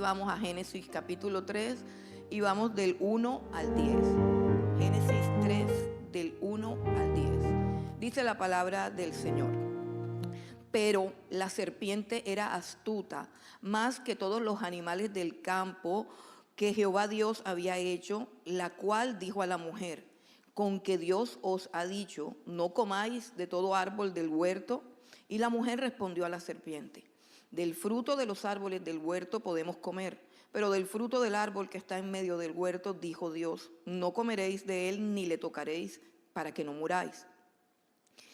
vamos a Génesis capítulo 3 y vamos del 1 al 10. Génesis 3 del 1 al 10. Dice la palabra del Señor. Pero la serpiente era astuta, más que todos los animales del campo que Jehová Dios había hecho, la cual dijo a la mujer: con que Dios os ha dicho, no comáis de todo árbol del huerto. Y la mujer respondió a la serpiente: del fruto de los árboles del huerto podemos comer, pero del fruto del árbol que está en medio del huerto, dijo Dios, no comeréis de él ni le tocaréis, para que no muráis.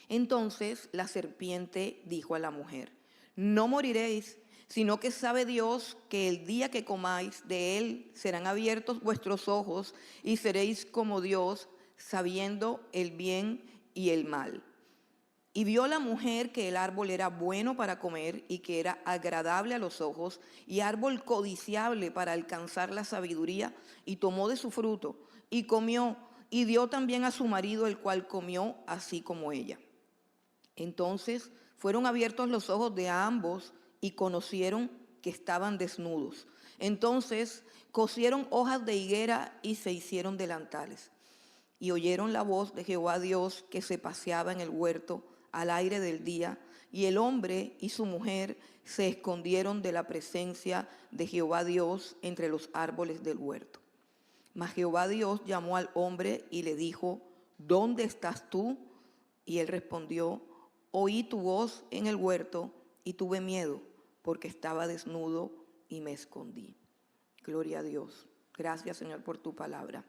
Entonces la serpiente dijo a la mujer: no moriréis, sino que sabe Dios que el día que comáis de él serán abiertos vuestros ojos y seréis como Dios, sabiendo el bien y el mal. Y vio la mujer que el árbol era bueno para comer y que era agradable a los ojos y árbol codiciable para alcanzar la sabiduría, y tomó de su fruto y comió y dio también a su marido, el cual comió así como ella. Entonces fueron abiertos los ojos de ambos y conocieron que estaban desnudos. Entonces cosieron hojas de higuera y se hicieron delantales. Y oyeron la voz de Jehová Dios que se paseaba en el huerto al aire del día, y el hombre y su mujer se escondieron de la presencia de Jehová Dios entre los árboles del huerto. Mas Jehová Dios llamó al hombre y le dijo: ¿dónde estás tú? Y él respondió: oí tu voz en el huerto y tuve miedo, porque estaba desnudo y me escondí. Gloria a Dios. Gracias, Señor, por tu palabra.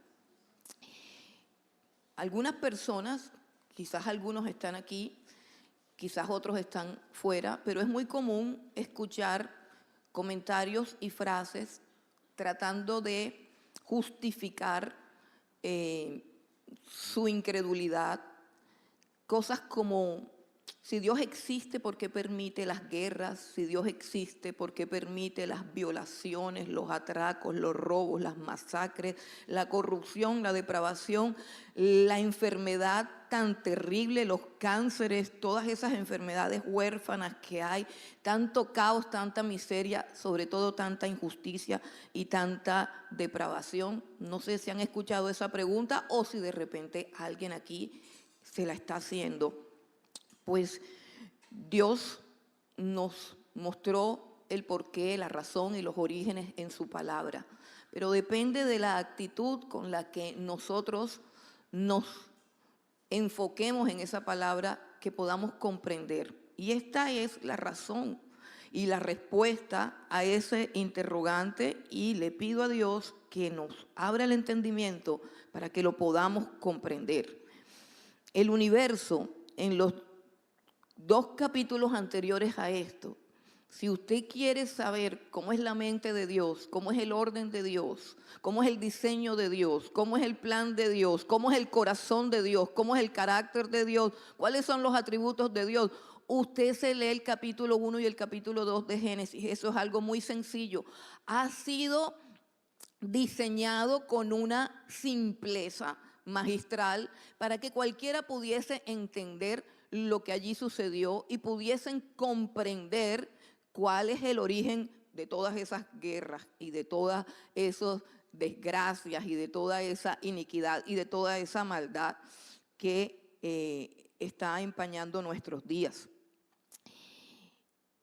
Algunas personas, quizás algunos están aquí, quizás otros están fuera, pero es muy común escuchar comentarios y frases tratando de justificar su incredulidad. Cosas como: si Dios existe, ¿por qué permite las guerras? Si Dios existe, ¿por qué permite las violaciones, los atracos, los robos, las masacres, la corrupción, la depravación, la enfermedad tan terrible, los cánceres, todas esas enfermedades huérfanas que hay, tanto caos, tanta miseria, sobre todo tanta injusticia y tanta depravación? No sé si han escuchado esa pregunta o si de repente alguien aquí se la está haciendo. Pues Dios nos mostró el porqué, la razón y los orígenes en su palabra. Pero depende de la actitud con la que nosotros nos enfoquemos en esa palabra, que podamos comprender. Y esta es la razón y la respuesta a ese interrogante, y le pido a Dios que nos abra el entendimiento para que lo podamos comprender. El universo, en los 2 capítulos anteriores a esto, si usted quiere saber cómo es la mente de Dios, cómo es el orden de Dios, cómo es el diseño de Dios, cómo es el plan de Dios, cómo es el corazón de Dios, cómo es el carácter de Dios, cuáles son los atributos de Dios, usted se lee el capítulo 1 y el capítulo 2 de Génesis. Eso es algo muy sencillo. Ha sido diseñado con una simpleza magistral para que cualquiera pudiese entender lo que allí sucedió y pudiesen comprender cuál es el origen de todas esas guerras y de todas esas desgracias y de toda esa iniquidad y de toda esa maldad que está empañando nuestros días.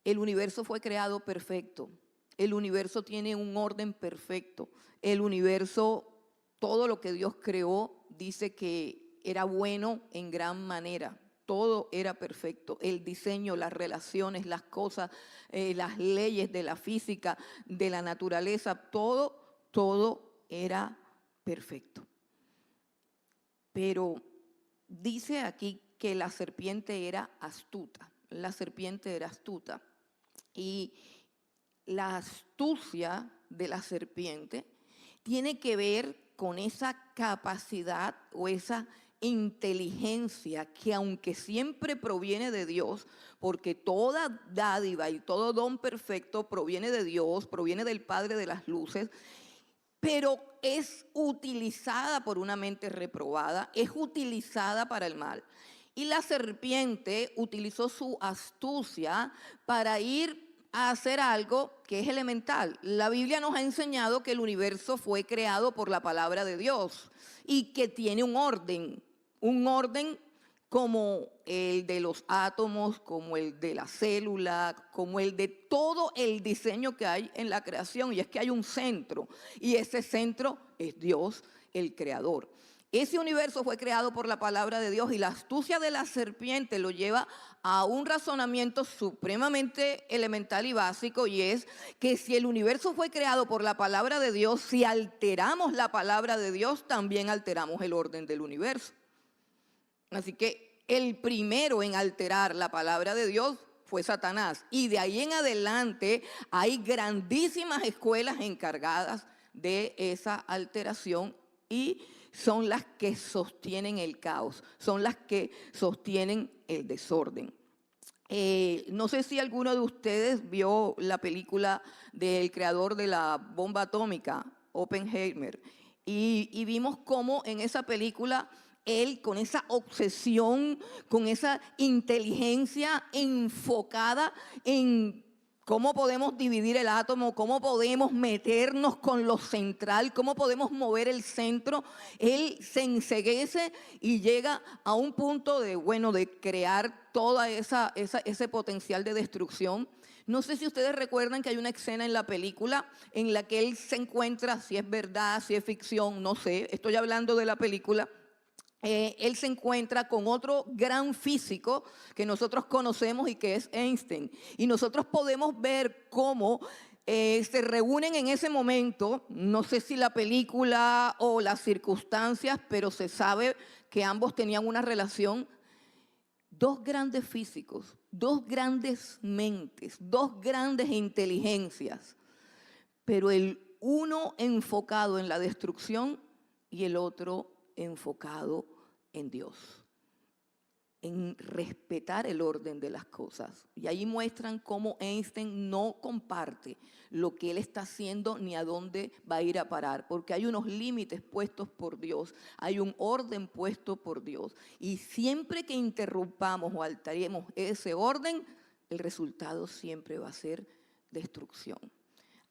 El universo fue creado perfecto. El universo tiene un orden perfecto. El universo, todo lo que Dios creó, dice que era bueno en gran manera. Todo era perfecto. El diseño, las relaciones, las cosas, las leyes de la física, de la naturaleza, todo era perfecto. Pero dice aquí que la serpiente era astuta. La serpiente era astuta. Y la astucia de la serpiente tiene que ver con esa capacidad o esa inteligencia que, aunque siempre proviene de Dios, porque toda dádiva y todo don perfecto proviene de Dios, proviene del Padre de las luces, pero es utilizada por una mente reprobada, es utilizada para el mal. Y la serpiente utilizó su astucia para ir a hacer algo que es elemental. La Biblia nos ha enseñado que el universo fue creado por la palabra de Dios y que tiene un orden como el de los átomos, como el de la célula, como el de todo el diseño que hay en la creación. Y es que hay un centro, y ese centro es Dios, el creador. Ese universo fue creado por la palabra de Dios y la astucia de la serpiente lo lleva a un razonamiento supremamente elemental y básico, y es que si el universo fue creado por la palabra de Dios, si alteramos la palabra de Dios, también alteramos el orden del universo. Así que el primero en alterar la palabra de Dios fue Satanás. Y de ahí en adelante hay grandísimas escuelas encargadas de esa alteración y son las que sostienen el caos, son las que sostienen el desorden. No sé si alguno de ustedes vio la película del creador de la bomba atómica, Oppenheimer, y vimos cómo en esa película él, con esa obsesión, con esa inteligencia enfocada en cómo podemos dividir el átomo, cómo podemos meternos con lo central, cómo podemos mover el centro, él se enceguece y llega a un punto de crear toda ese potencial de destrucción. No sé si ustedes recuerdan que hay una escena en la película en la que él se encuentra, si es verdad, si es ficción, no sé, estoy hablando de la película. Él se encuentra con otro gran físico que nosotros conocemos y que es Einstein. Y nosotros podemos ver cómo se reúnen en ese momento, no sé si la película o las circunstancias, pero se sabe que ambos tenían una relación. Dos grandes físicos, dos grandes mentes, dos grandes inteligencias, pero el uno enfocado en la destrucción y el otro enfocado en Dios, en respetar el orden de las cosas. Y ahí muestran cómo Einstein no comparte lo que él está haciendo ni a dónde va a ir a parar, porque hay unos límites puestos por Dios, hay un orden puesto por Dios. Y siempre que interrumpamos o alteremos ese orden, el resultado siempre va a ser destrucción.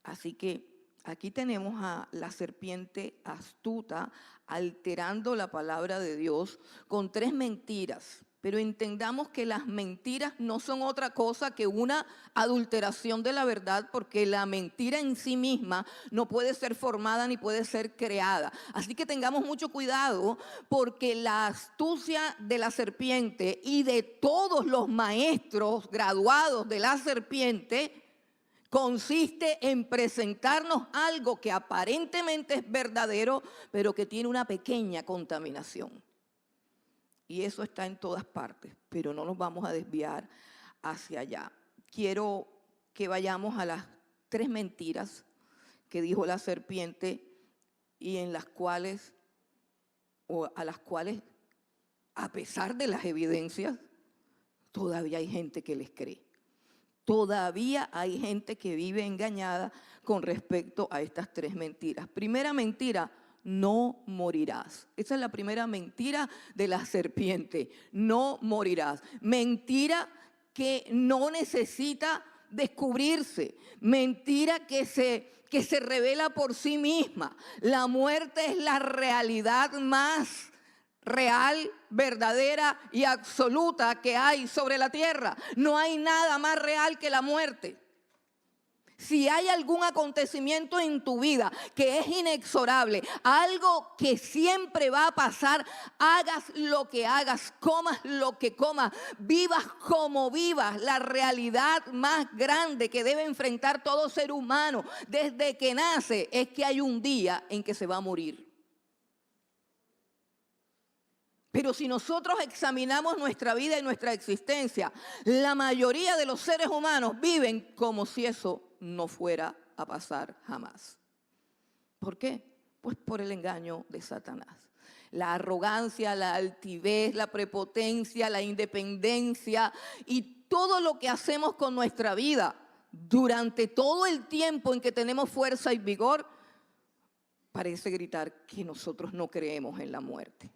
Así que aquí tenemos a la serpiente astuta alterando la palabra de Dios con 3 mentiras. Pero entendamos que las mentiras no son otra cosa que una adulteración de la verdad, porque la mentira en sí misma no puede ser formada ni puede ser creada. Así que tengamos mucho cuidado, porque la astucia de la serpiente y de todos los maestros graduados de la serpiente consiste en presentarnos algo que aparentemente es verdadero, pero que tiene una pequeña contaminación. Y eso está en todas partes, pero no nos vamos a desviar hacia allá. Quiero que vayamos a las 3 mentiras que dijo la serpiente y a las cuales, a pesar de las evidencias, todavía hay gente que les cree. Todavía hay gente que vive engañada con respecto a estas 3 mentiras. Primera mentira, no morirás. Esa es la primera mentira de la serpiente, no morirás. Mentira que no necesita descubrirse, mentira que se revela por sí misma. La muerte es la realidad más real, verdadera y absoluta que hay sobre la tierra. No hay nada más real que la muerte. Si hay algún acontecimiento en tu vida que es inexorable, algo que siempre va a pasar, hagas lo que hagas, comas lo que comas, vivas como vivas, la realidad más grande que debe enfrentar todo ser humano desde que nace es que hay un día en que se va a morir. Pero si nosotros examinamos nuestra vida y nuestra existencia, la mayoría de los seres humanos viven como si eso no fuera a pasar jamás. ¿Por qué? Pues por el engaño de Satanás. La arrogancia, la altivez, la prepotencia, la independencia y todo lo que hacemos con nuestra vida durante todo el tiempo en que tenemos fuerza y vigor parece gritar que nosotros no creemos en la muerte.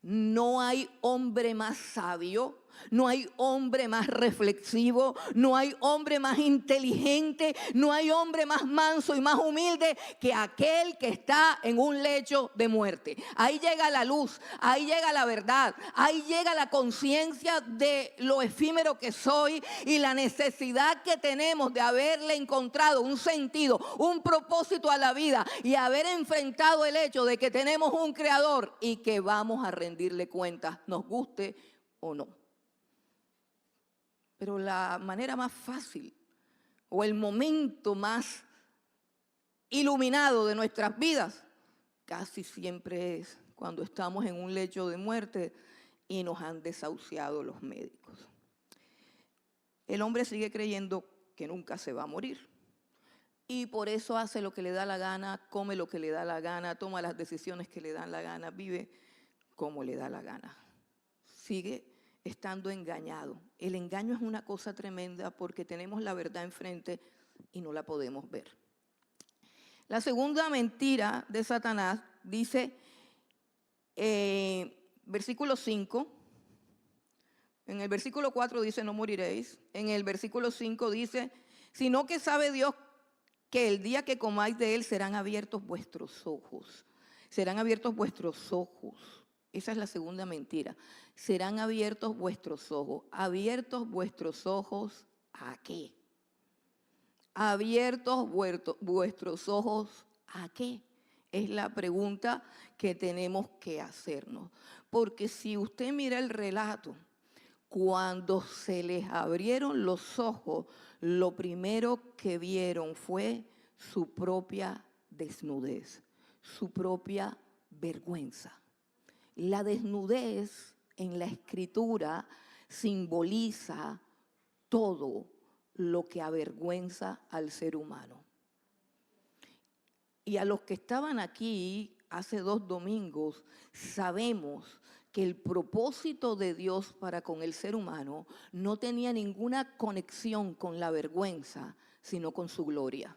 No hay hombre más sabio, No hay hombre más reflexivo, no hay hombre más inteligente, no hay hombre más manso y más humilde que aquel que está en un lecho de muerte. Ahí llega la luz, ahí llega la verdad, ahí llega la conciencia de lo efímero que soy y la necesidad que tenemos de haberle encontrado un sentido, un propósito a la vida y haber enfrentado el hecho de que tenemos un creador y que vamos a rendirle cuentas, nos guste o no. Pero la manera más fácil o el momento más iluminado de nuestras vidas casi siempre es cuando estamos en un lecho de muerte y nos han desahuciado los médicos. El hombre sigue creyendo que nunca se va a morir y por eso hace lo que le da la gana, come lo que le da la gana, toma las decisiones que le dan la gana, vive como le da la gana. Sigue estando engañado. El engaño es una cosa tremenda porque tenemos la verdad enfrente y no la podemos ver. La segunda mentira de Satanás dice, versículo 5, en el versículo 4 dice no moriréis, en el versículo 5 dice, sino que sabe Dios que el día que comáis de él serán abiertos vuestros ojos, serán abiertos vuestros ojos. Esa es la segunda mentira. Serán abiertos vuestros ojos. ¿Abiertos vuestros ojos a qué? ¿Abiertos vuestros ojos a qué? Es la pregunta que tenemos que hacernos. Porque si usted mira el relato, cuando se les abrieron los ojos, lo primero que vieron fue su propia desnudez, su propia vergüenza. La desnudez en la Escritura simboliza todo lo que avergüenza al ser humano. Y a los que estaban aquí hace 2 domingos, sabemos que el propósito de Dios para con el ser humano no tenía ninguna conexión con la vergüenza, sino con su gloria.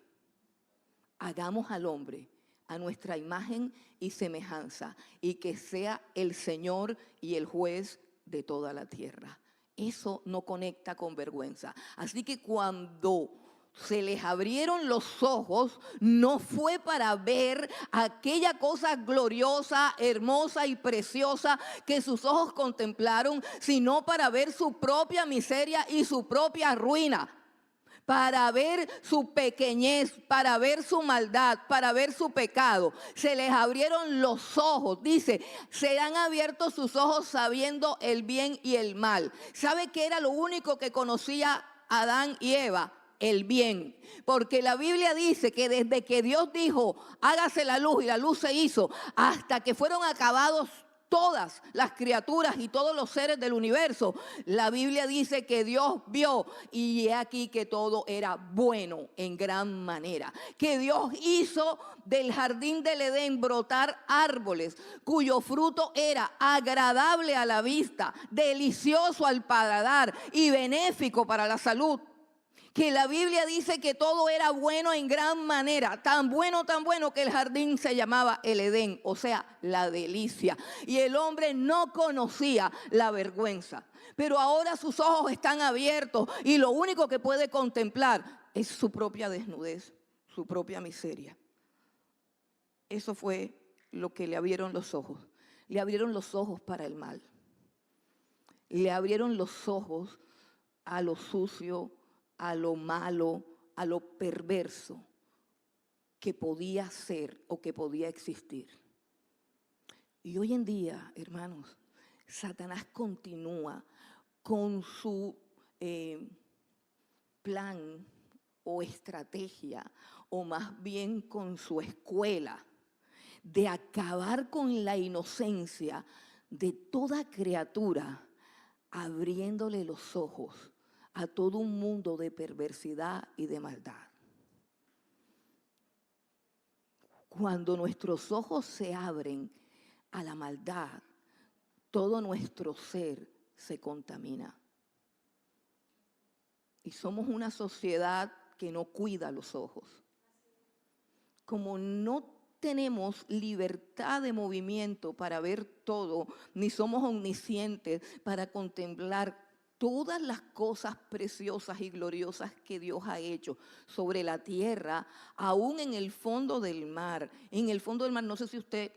Hagamos al hombre a nuestra imagen y semejanza, y que sea el Señor y el juez de toda la tierra. Eso no conecta con vergüenza. Así que cuando se les abrieron los ojos, no fue para ver aquella cosa gloriosa, hermosa y preciosa que sus ojos contemplaron, sino para ver su propia miseria y su propia ruina. Para ver su pequeñez, para ver su maldad, para ver su pecado. Se les abrieron los ojos, dice, serán abiertos sus ojos sabiendo el bien y el mal. ¿Sabe qué era lo único que conocía Adán y Eva? El bien, porque la Biblia dice que desde que Dios dijo, hágase la luz y la luz se hizo, hasta que fueron acabados todas las criaturas y todos los seres del universo, la Biblia dice que Dios vio y he aquí que todo era bueno en gran manera. Que Dios hizo del jardín del Edén brotar árboles cuyo fruto era agradable a la vista, delicioso al paladar y benéfico para la salud. Que la Biblia dice que todo era bueno en gran manera, tan bueno que el jardín se llamaba el Edén, o sea, la delicia. Y el hombre no conocía la vergüenza, pero ahora sus ojos están abiertos y lo único que puede contemplar es su propia desnudez, su propia miseria. Eso fue lo que le abrieron los ojos. Le abrieron los ojos para el mal. Le abrieron los ojos a lo sucio, a lo malo, a lo perverso que podía ser o que podía existir. Y hoy en día, hermanos, Satanás continúa con su plan o estrategia, o más bien con su escuela, de acabar con la inocencia de toda criatura, abriéndole los ojos a todo un mundo de perversidad y de maldad. Cuando nuestros ojos se abren a la maldad, todo nuestro ser se contamina. Y somos una sociedad que no cuida los ojos. Como no tenemos libertad de movimiento para ver todo, ni somos omniscientes para contemplar todas las cosas preciosas y gloriosas que Dios ha hecho sobre la tierra, aún en el fondo del mar. En el fondo del mar, no sé si usted,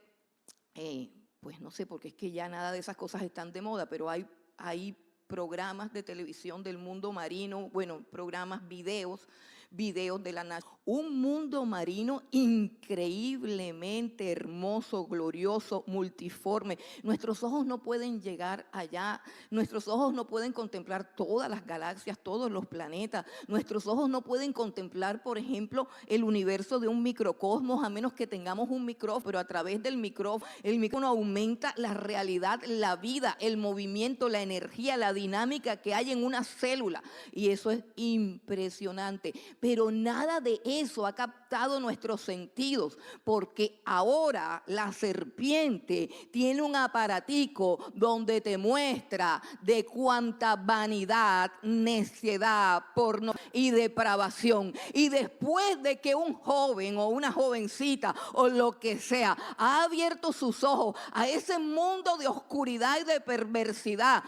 pues no sé, porque es que ya nada de esas cosas están de moda, pero hay programas de televisión del mundo marino, bueno, programas, videos de la NASA. Un mundo marino increíblemente hermoso, glorioso, multiforme. Nuestros ojos no pueden llegar allá, nuestros ojos no pueden contemplar todas las galaxias, todos los planetas, nuestros ojos no pueden contemplar, por ejemplo, el universo de un microcosmos, a menos que tengamos un micrófono, pero a través del micrófono, el micrófono aumenta la realidad, la vida, el movimiento, la energía, la dinámica que hay en una célula, y eso es impresionante. Pero nada de eso ha captado nuestros sentidos, porque ahora la serpiente tiene un aparatico donde te muestra de cuánta vanidad, necedad, porno y depravación. Y después de que un joven o una jovencita o lo que sea ha abierto sus ojos a ese mundo de oscuridad y de perversidad,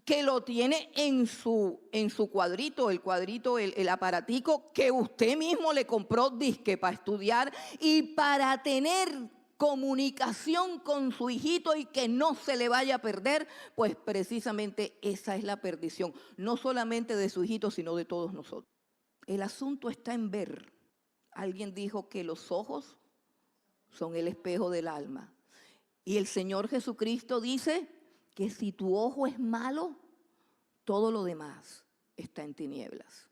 que lo tiene en su cuadrito, el aparatico que usted mismo le compró disque para estudiar y para tener comunicación con su hijito y que no se le vaya a perder, pues precisamente esa es la perdición, no solamente de su hijito, sino de todos nosotros. El asunto está en ver. Alguien dijo que los ojos son el espejo del alma. Y el Señor Jesucristo dice que si tu ojo es malo, todo lo demás está en tinieblas.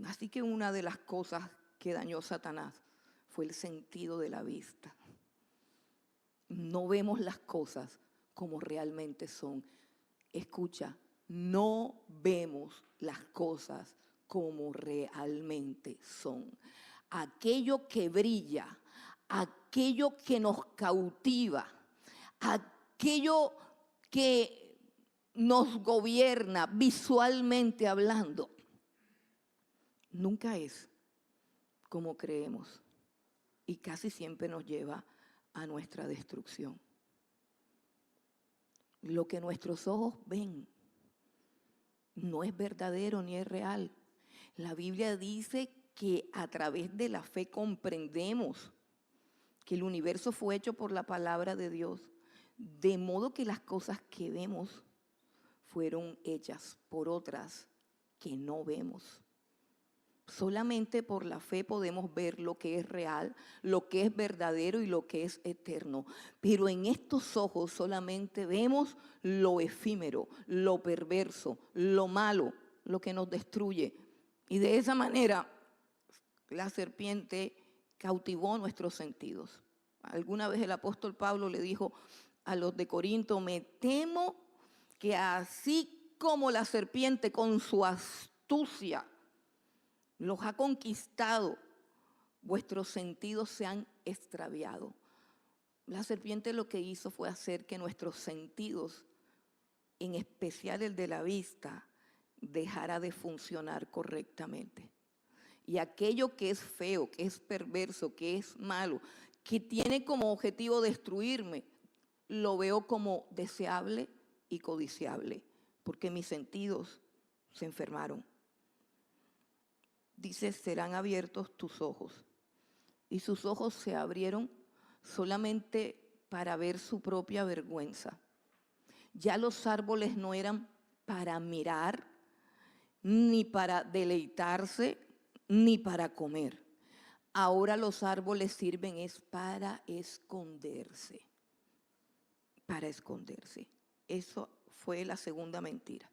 Así que una de las cosas que dañó Satanás fue el sentido de la vista. No vemos las cosas como realmente son. Escucha, no vemos las cosas como realmente son. Aquello que brilla, aquello que nos cautiva, aquello que nos gobierna visualmente hablando, nunca es como creemos y casi siempre nos lleva a nuestra destrucción. Lo que nuestros ojos ven no es verdadero ni es real. La Biblia dice que a través de la fe comprendemos que el universo fue hecho por la palabra de Dios, de modo que las cosas que vemos fueron hechas por otras que no vemos. Solamente por la fe podemos ver lo que es real, lo que es verdadero y lo que es eterno. Pero en estos ojos solamente vemos lo efímero, lo perverso, lo malo, lo que nos destruye. Y de esa manera la serpiente cautivó nuestros sentidos. Alguna vez el apóstol Pablo le dijo a los de Corinto: me temo que así como la serpiente con su astucia los ha conquistado, vuestros sentidos se han extraviado. La serpiente lo que hizo fue hacer que nuestros sentidos, en especial el de la vista, dejara de funcionar correctamente. Y aquello que es feo, que es perverso, que es malo, que tiene como objetivo destruirme, lo veo como deseable y codiciable, porque mis sentidos se enfermaron. Dice: serán abiertos tus ojos. Y sus ojos se abrieron solamente para ver su propia vergüenza. Ya los árboles no eran para mirar, ni para deleitarse, ni para comer. Ahora los árboles sirven es para esconderse. Para esconderse. Eso fue la segunda mentira.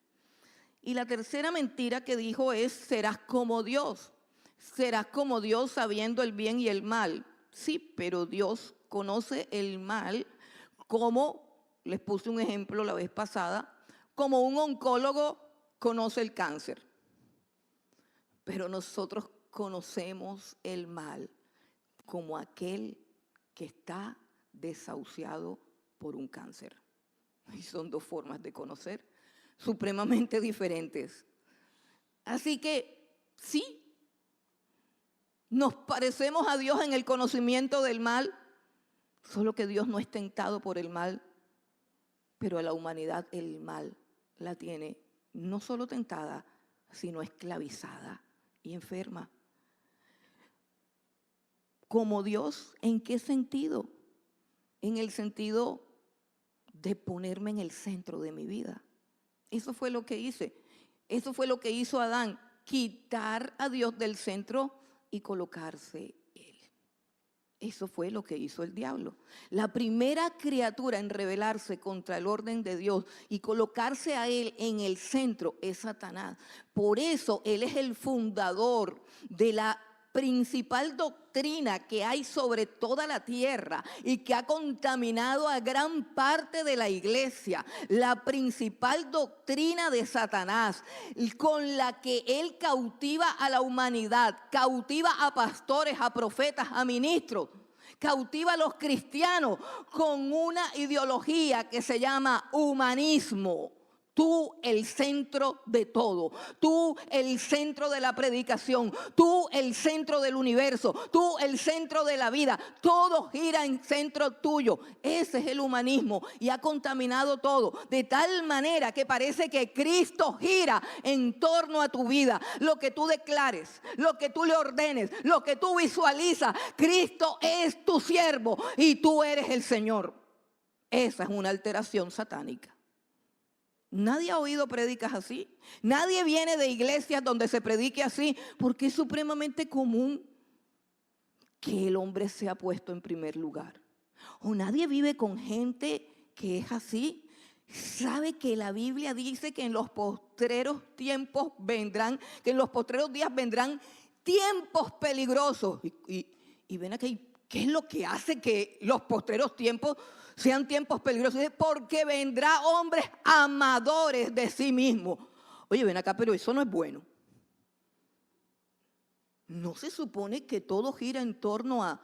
Y la tercera mentira que dijo es: serás como Dios. Serás como Dios sabiendo el bien y el mal. Sí, pero Dios conoce el mal como, les puse un ejemplo la vez pasada, como un oncólogo conoce el cáncer. Pero nosotros conocemos el mal como aquel que está desahuciado por un cáncer. Y son dos formas de conocer supremamente diferentes. Así que sí, nos parecemos a Dios en el conocimiento del mal, solo que Dios no es tentado por el mal, pero a la humanidad el mal la tiene no solo tentada, sino esclavizada y enferma. Como Dios, ¿en qué sentido? En el sentido de ponerme en el centro de mi vida. Eso fue lo que hice. Eso fue lo que hizo Adán, quitar a Dios del centro y colocarse él. Eso fue lo que hizo el diablo. La primera criatura en rebelarse contra el orden de Dios y colocarse a él en el centro es Satanás. Por eso él es el fundador de la principal doctrina que hay sobre toda la tierra y que ha contaminado a gran parte de la iglesia, la principal doctrina de Satanás, con la que él cautiva a la humanidad, cautiva a pastores, a profetas, a ministros, cautiva a los cristianos con una ideología que se llama humanismo. Tú el centro de todo, tú el centro de la predicación, tú el centro del universo, tú el centro de la vida, todo gira en centro tuyo. Ese es el humanismo y ha contaminado todo, de tal manera que parece que Cristo gira en torno a tu vida. Lo que tú declares, lo que tú le ordenes, lo que tú visualizas, Cristo es tu siervo y tú eres el Señor. Esa es una alteración satánica. Nadie ha oído prédicas así. Nadie viene de iglesias donde se predique así, porque es supremamente común que el hombre sea puesto en primer lugar. O nadie vive con gente que es así. Sabe que la Biblia dice que en los postreros tiempos vendrán, que en los postreros días vendrán tiempos peligrosos. Y ven aquí, ¿qué es lo que hace que los postreros tiempos sean tiempos peligrosos? Porque vendrá hombres amadores de sí mismos. Oye, ven acá, pero eso no es bueno. ¿No se supone que todo gira en torno a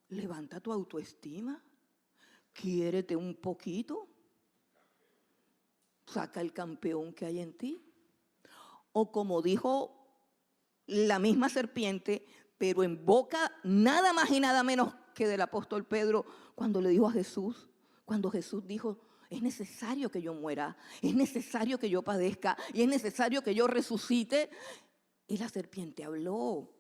levanta tu autoestima? Quiérete un poquito. Saca el campeón que hay en ti. O como dijo la misma serpiente, pero en boca nada más y nada menos que del apóstol Pedro, cuando le dijo a Jesús, cuando Jesús dijo, es necesario que yo muera, es necesario que yo padezca y es necesario que yo resucite. Y la serpiente habló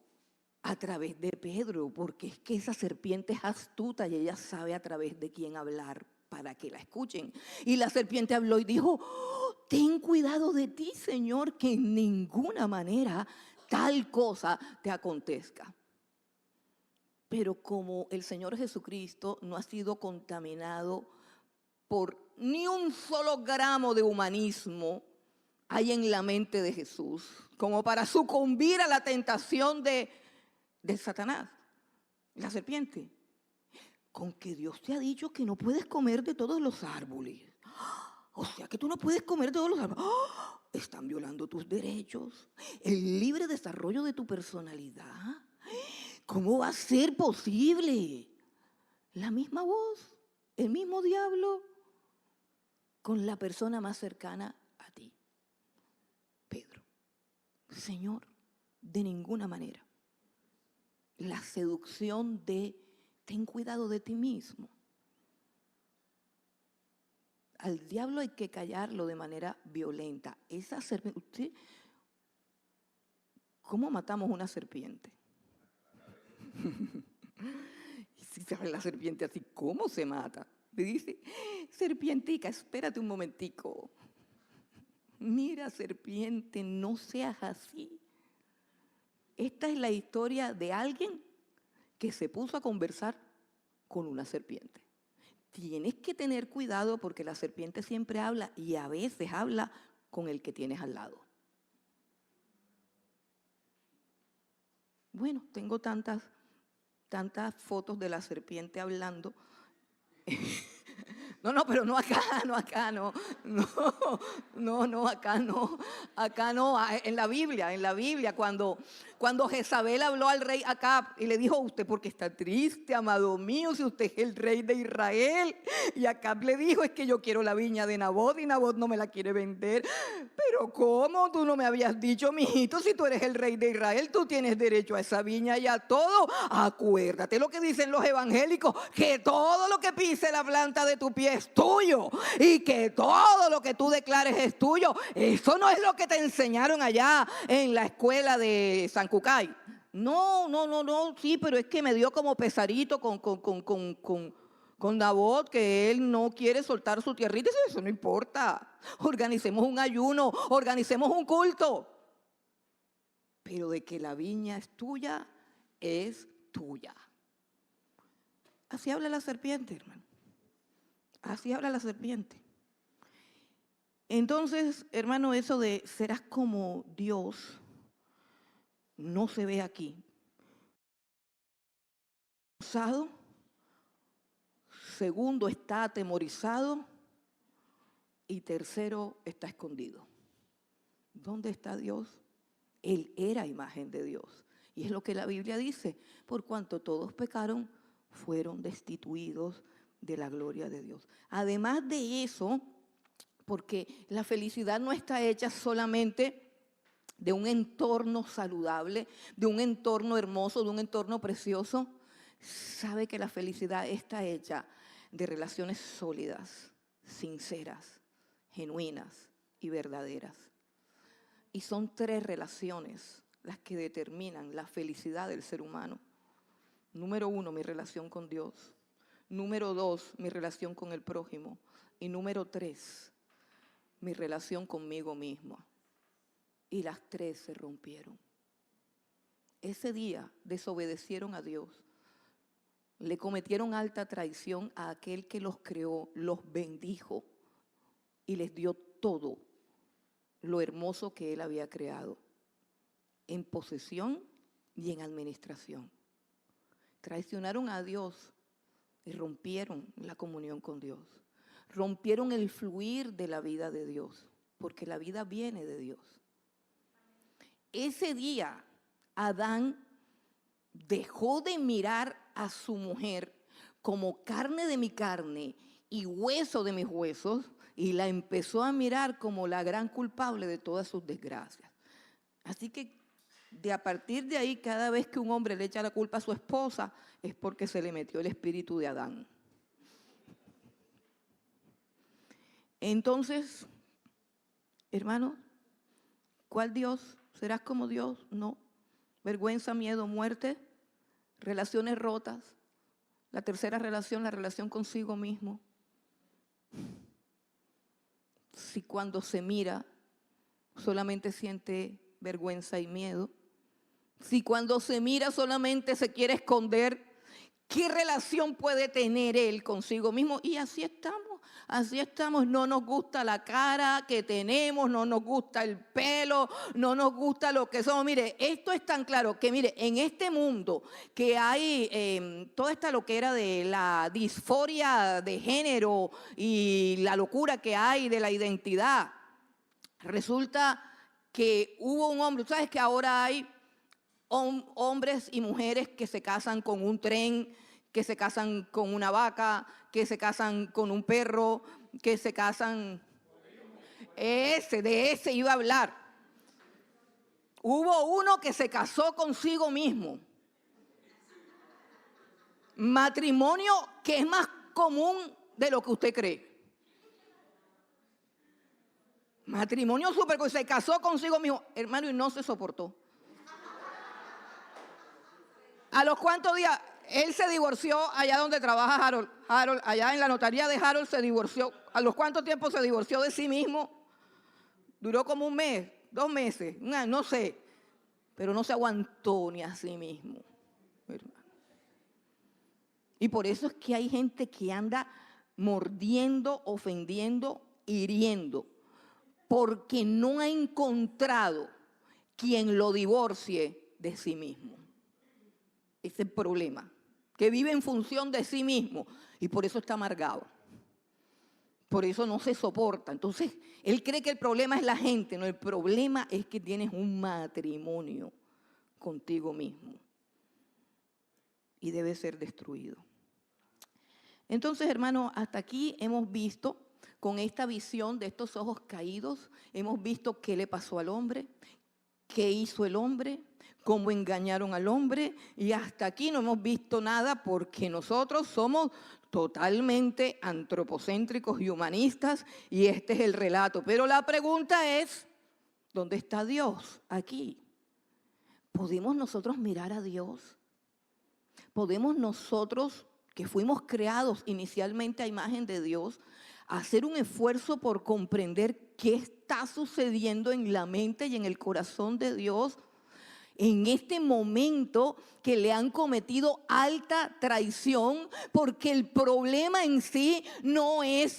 a través de Pedro, porque es que esa serpiente es astuta y ella sabe a través de quién hablar para que la escuchen. Y la serpiente habló y dijo, ten cuidado de ti, Señor, que en ninguna manera tal cosa te acontezca. Pero como el Señor Jesucristo no ha sido contaminado por ni un solo gramo de humanismo hay en la mente de Jesús, como para sucumbir a la tentación de Satanás, la serpiente. Con que Dios te ha dicho que no puedes comer de todos los árboles. O sea que tú no puedes comer de todos los árboles. Están violando tus derechos, el libre desarrollo de tu personalidad. ¿Cómo va a ser posible? La misma voz, el mismo diablo, con la persona más cercana a ti. Pedro, Señor, de ninguna manera. La seducción de ten cuidado de ti mismo. Al diablo hay que callarlo de manera violenta. Esa serpiente, ¿cómo matamos una serpiente? Y si sabe la serpiente así, ¿cómo se mata? Le dice, serpientica, espérate un momentico. Mira, serpiente, no seas así. Esta es la historia de alguien que se puso a conversar con una serpiente. Tienes que tener cuidado porque la serpiente siempre habla y a veces habla con el que tienes al lado. Bueno, tengo tantas fotos de la serpiente hablando. No, pero no acá, acá no, en la Biblia, cuando Cuando Jezabel habló al rey Acab y le dijo: usted porque está triste, amado mío, si usted es el rey de Israel. Y Acab le dijo: es que yo quiero la viña de Nabot y Nabot no me la quiere vender. Pero ¿cómo? Tú no me habías dicho, mijito, si tú eres el rey de Israel, tú tienes derecho a esa viña y a todo. Acuérdate lo que dicen los evangélicos, que todo lo que pise la planta de tu pie es tuyo y que todo lo que tú declares es tuyo. Eso no es lo que te enseñaron allá en la escuela de San Cucay. No, sí, pero es que me dio como pesarito con Nabot, que él no quiere soltar su tierrita. Eso no importa. Organicemos un ayuno, organicemos un culto. Pero de que la viña es tuya, es tuya. Así habla la serpiente, hermano. Así habla la serpiente. Entonces, hermano, eso de serás como Dios no se ve aquí. Segundo, está atemorizado. Y tercero, está escondido. ¿Dónde está Dios? Él era imagen de Dios. Y es lo que la Biblia dice: por cuanto todos pecaron, fueron destituidos de la gloria de Dios. Además de eso, porque la felicidad no está hecha solamente de un entorno saludable, de un entorno hermoso, de un entorno precioso. Sabe que la felicidad está hecha de relaciones sólidas, sinceras, genuinas y verdaderas. Y son 3 relaciones las que determinan la felicidad del ser humano. Número 1, mi relación con Dios. Número 2, mi relación con el prójimo. Y número 3, mi relación conmigo mismo. Y las 3 se rompieron. Ese día desobedecieron a Dios. Le cometieron alta traición a aquel que los creó, los bendijo y les dio todo lo hermoso que Él había creado, en posesión y en administración. Traicionaron a Dios y rompieron la comunión con Dios. Rompieron el fluir de la vida de Dios, porque la vida viene de Dios. Ese día, Adán dejó de mirar a su mujer como carne de mi carne y hueso de mis huesos, y la empezó a mirar como la gran culpable de todas sus desgracias. Así que a partir de ahí, cada vez que un hombre le echa la culpa a su esposa, es porque se le metió el espíritu de Adán. Entonces, hermano, ¿cuál Dios? ¿Serás como Dios? No. Vergüenza, miedo, muerte, relaciones rotas. La tercera relación, la relación consigo mismo. Si cuando se mira solamente siente vergüenza y miedo, si cuando se mira solamente se quiere esconder, ¿qué relación puede tener él consigo mismo? Y así estamos, no nos gusta la cara que tenemos, no nos gusta el pelo, no nos gusta lo que somos. Mire, esto es tan claro que, mire, en este mundo que hay toda esta loquera de la disforia de género y la locura que hay de la identidad, resulta que hubo un hombre, ¿sabes que ahora hay hombres y mujeres que se casan con un tren, que se casan con una vaca, que se casan con un perro, que se casan? De ese iba a hablar. Hubo uno que se casó consigo mismo. Matrimonio que es más común de lo que usted cree. Matrimonio súper, se casó consigo mismo, hermano, y no se soportó. ¿A los cuántos días? Él se divorció allá donde trabaja Harold. Harold, allá en la notaría de Harold se divorció. ¿A los cuántos tiempos se divorció de sí mismo? Duró como 1 mes, 2 meses, no sé. Pero no se aguantó ni a sí mismo, hermano. Y por eso es que hay gente que anda mordiendo, ofendiendo, hiriendo, porque no ha encontrado quien lo divorcie de sí mismo. Ese es el problema, que vive en función de sí mismo y por eso está amargado. Por eso no se soporta. Entonces, él cree que el problema es la gente. No, el problema es que tienes un matrimonio contigo mismo y debe ser destruido. Entonces, hermano, hasta aquí hemos visto, con esta visión de estos ojos caídos, hemos visto qué le pasó al hombre, qué hizo el hombre, cómo engañaron al hombre, y hasta aquí no hemos visto nada porque nosotros somos totalmente antropocéntricos y humanistas, y este es el relato. Pero la pregunta es, ¿dónde está Dios aquí? ¿Podemos nosotros mirar a Dios? ¿Podemos nosotros, que fuimos creados inicialmente a imagen de Dios, hacer un esfuerzo por comprender qué está sucediendo en la mente y en el corazón de Dios en este momento que le han cometido alta traición? Porque el problema en sí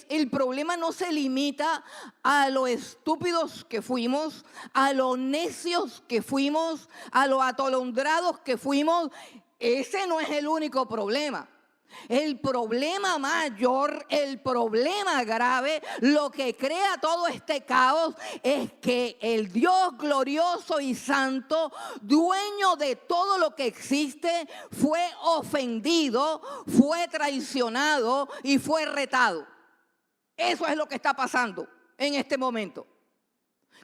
el problema no se limita a lo estúpidos que fuimos, a lo necios que fuimos, a lo atolondrados que fuimos. Ese no es el único problema. El problema mayor, el problema grave, lo que crea todo este caos es que el Dios glorioso y santo, dueño de todo lo que existe, fue ofendido, fue traicionado y fue retado. Eso es lo que está pasando en este momento.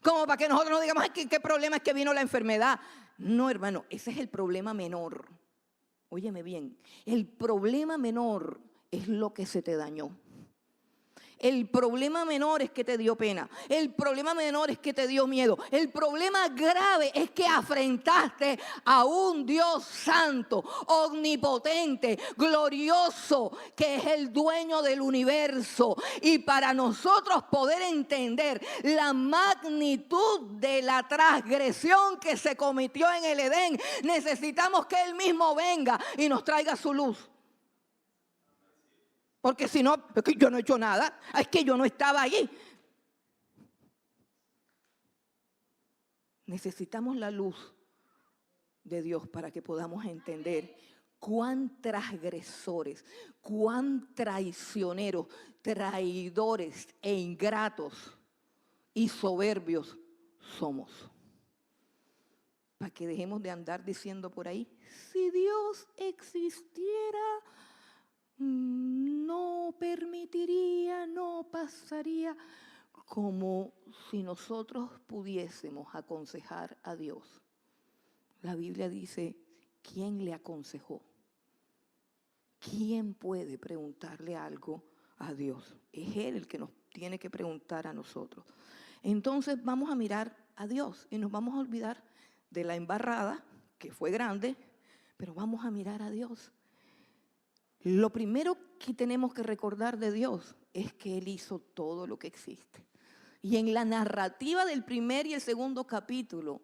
Como para que nosotros no digamos, ¿qué problema es que vino la enfermedad? No, hermano, ese es el problema menor. Óyeme bien, el problema menor es lo que se te dañó. El problema menor es que te dio pena. El problema menor es que te dio miedo. El problema grave es que afrentaste a un Dios santo, omnipotente, glorioso, que es el dueño del universo. Y para nosotros poder entender la magnitud de la transgresión que se cometió en el Edén, necesitamos que Él mismo venga y nos traiga su luz. Porque si no, es que yo no he hecho nada, es que yo no estaba allí. Necesitamos la luz de Dios para que podamos entender cuán transgresores, cuán traicioneros, traidores e ingratos y soberbios somos. Para que dejemos de andar diciendo por ahí, si Dios existiera, no permitiría, no pasaría, como si nosotros pudiésemos aconsejar a Dios. La Biblia dice, ¿quién le aconsejó? ¿Quién puede preguntarle algo a Dios? Es Él el que nos tiene que preguntar a nosotros. Entonces vamos a mirar a Dios y nos vamos a olvidar de la embarrada, que fue grande, pero vamos a mirar a Dios. Lo primero que tenemos que recordar de Dios es que Él hizo todo lo que existe. Y en la narrativa del primer y el segundo capítulo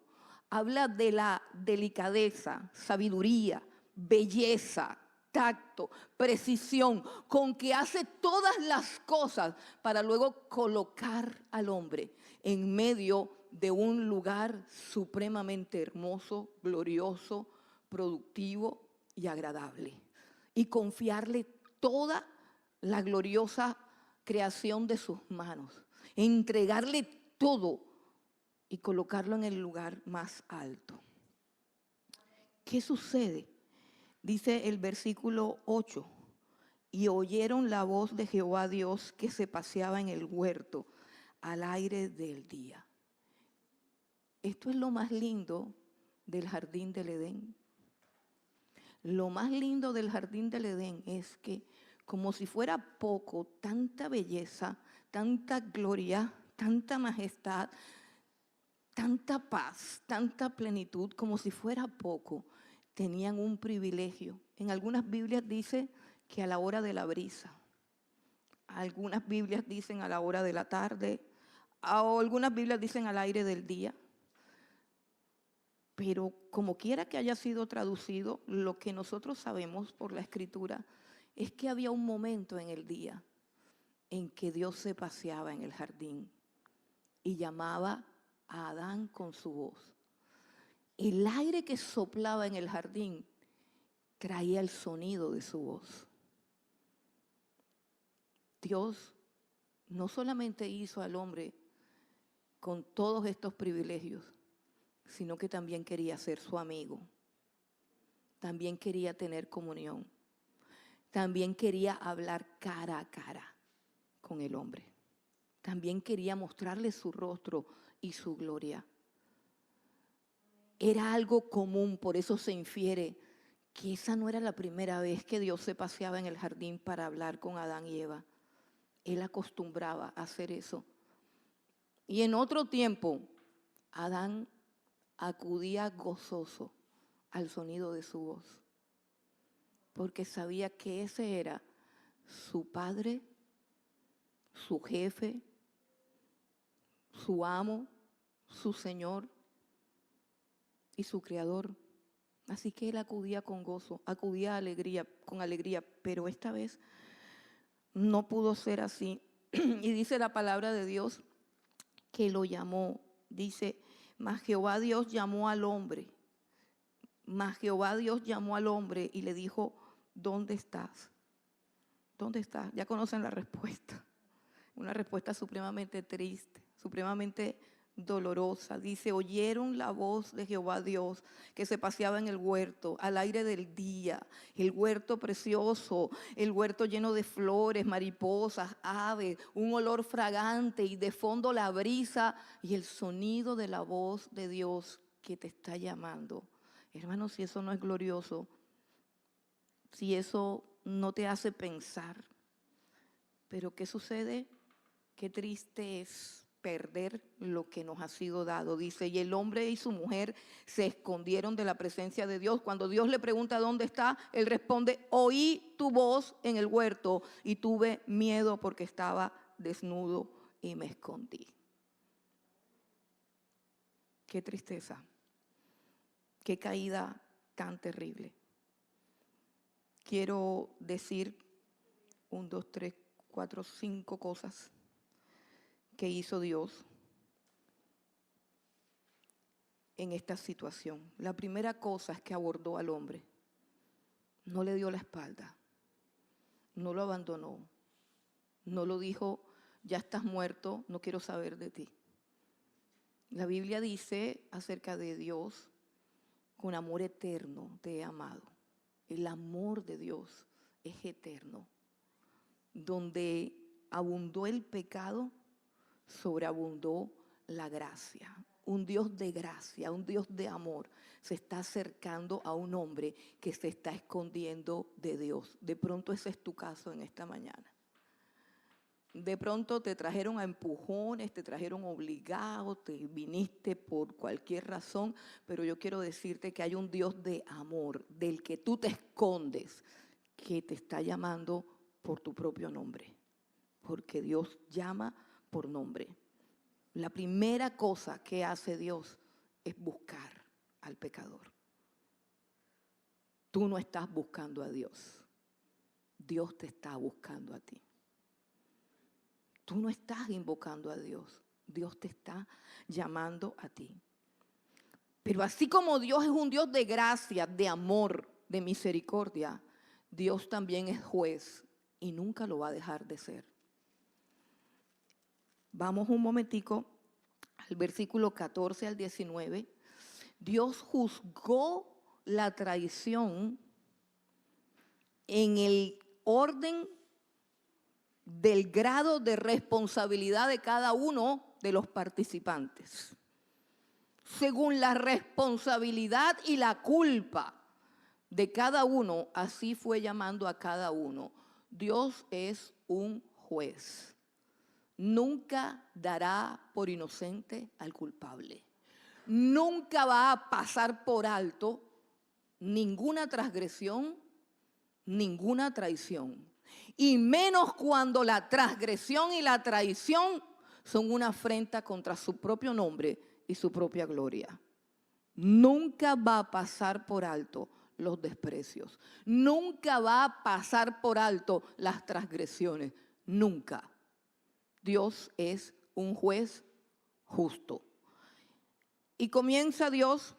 habla de la delicadeza, sabiduría, belleza, tacto, precisión, con que hace todas las cosas para luego colocar al hombre en medio de un lugar supremamente hermoso, glorioso, productivo y agradable. Y confiarle toda la gloriosa creación de sus manos. Entregarle todo y colocarlo en el lugar más alto. ¿Qué sucede? Dice el versículo 8. Y oyeron la voz de Jehová Dios que se paseaba en el huerto al aire del día. Esto es lo más lindo del jardín del Edén. Lo más lindo del jardín del Edén es que, como si fuera poco, tanta belleza, tanta gloria, tanta majestad, tanta paz, tanta plenitud, como si fuera poco, tenían un privilegio. En algunas Biblias dice que a la hora de la brisa, algunas Biblias dicen a la hora de la tarde, o algunas Biblias dicen al aire del día. Pero como quiera que haya sido traducido, lo que nosotros sabemos por la Escritura es que había un momento en el día en que Dios se paseaba en el jardín y llamaba a Adán con su voz. El aire que soplaba en el jardín traía el sonido de su voz. Dios no solamente hizo al hombre con todos estos privilegios, sino que también quería ser su amigo. También quería tener comunión. También quería hablar cara a cara con el hombre. También quería mostrarle su rostro y su gloria. Era algo común, por eso se infiere que esa no era la primera vez que Dios se paseaba en el jardín para hablar con Adán y Eva. Él acostumbraba a hacer eso. Y en otro tiempo, Adán acudía gozoso al sonido de su voz, porque sabía que ese era su padre, su jefe, su amo, su Señor y su Creador. Así que él acudía con gozo, acudía con alegría, pero esta vez no pudo ser así. Y dice la palabra de Dios que lo llamó. Dice, mas Jehová Dios llamó al hombre. Mas Jehová Dios llamó al hombre y le dijo, ¿dónde estás? ¿Dónde estás? Ya conocen la respuesta. Una respuesta supremamente triste, supremamente dolorosa. Dice, oyeron la voz de Jehová Dios que se paseaba en el huerto al aire del día, el huerto precioso, el huerto lleno de flores, mariposas, aves, un olor fragante y de fondo la brisa y el sonido de la voz de Dios que te está llamando. Hermanos, si eso no es glorioso, si eso no te hace pensar, pero ¿qué sucede? Qué triste es perder lo que nos ha sido dado. Dice, y el hombre y su mujer se escondieron de la presencia de Dios. Cuando Dios le pregunta dónde está, él responde, oí tu voz en el huerto y tuve miedo porque estaba desnudo y me escondí. Qué tristeza, qué caída tan terrible. Quiero decir 1, 2, 3, 4, 5 cosas que hizo Dios en esta situación. La primera cosa es que abordó al hombre. No le dio la espalda. No lo abandonó. No lo dijo, ya estás muerto, no quiero saber de ti. La Biblia dice acerca de Dios, con amor eterno te he amado. El amor de Dios es eterno. Donde abundó el pecado, sobreabundó la gracia. Un Dios de gracia, un Dios de amor se está acercando a un hombre que se está escondiendo de Dios. De pronto ese es tu caso en esta mañana. De pronto te trajeron a empujones, te trajeron obligado, te viniste por cualquier razón, pero yo quiero decirte que hay un Dios de amor, del que tú te escondes, que te está llamando por tu propio nombre, porque Dios llama por nombre. La primera cosa que hace Dios es buscar al pecador. Tú no estás buscando a Dios, Dios te está buscando a ti. Tú no estás invocando a Dios, Dios te está llamando a ti. Pero así como Dios es un Dios de gracia, de amor, de misericordia, Dios también es juez y nunca lo va a dejar de ser. Vamos un momentico al versículo 14 al 19. Dios juzgó la traición en el orden del grado de responsabilidad de cada uno de los participantes. Según la responsabilidad y la culpa de cada uno, así fue llamando a cada uno. Dios es un juez. Nunca dará por inocente al culpable. Nunca va a pasar por alto ninguna transgresión, ninguna traición. Y menos cuando la transgresión y la traición son una afrenta contra su propio nombre y su propia gloria. Nunca va a pasar por alto los desprecios. Nunca va a pasar por alto las transgresiones. Nunca. Dios es un juez justo. Y comienza Dios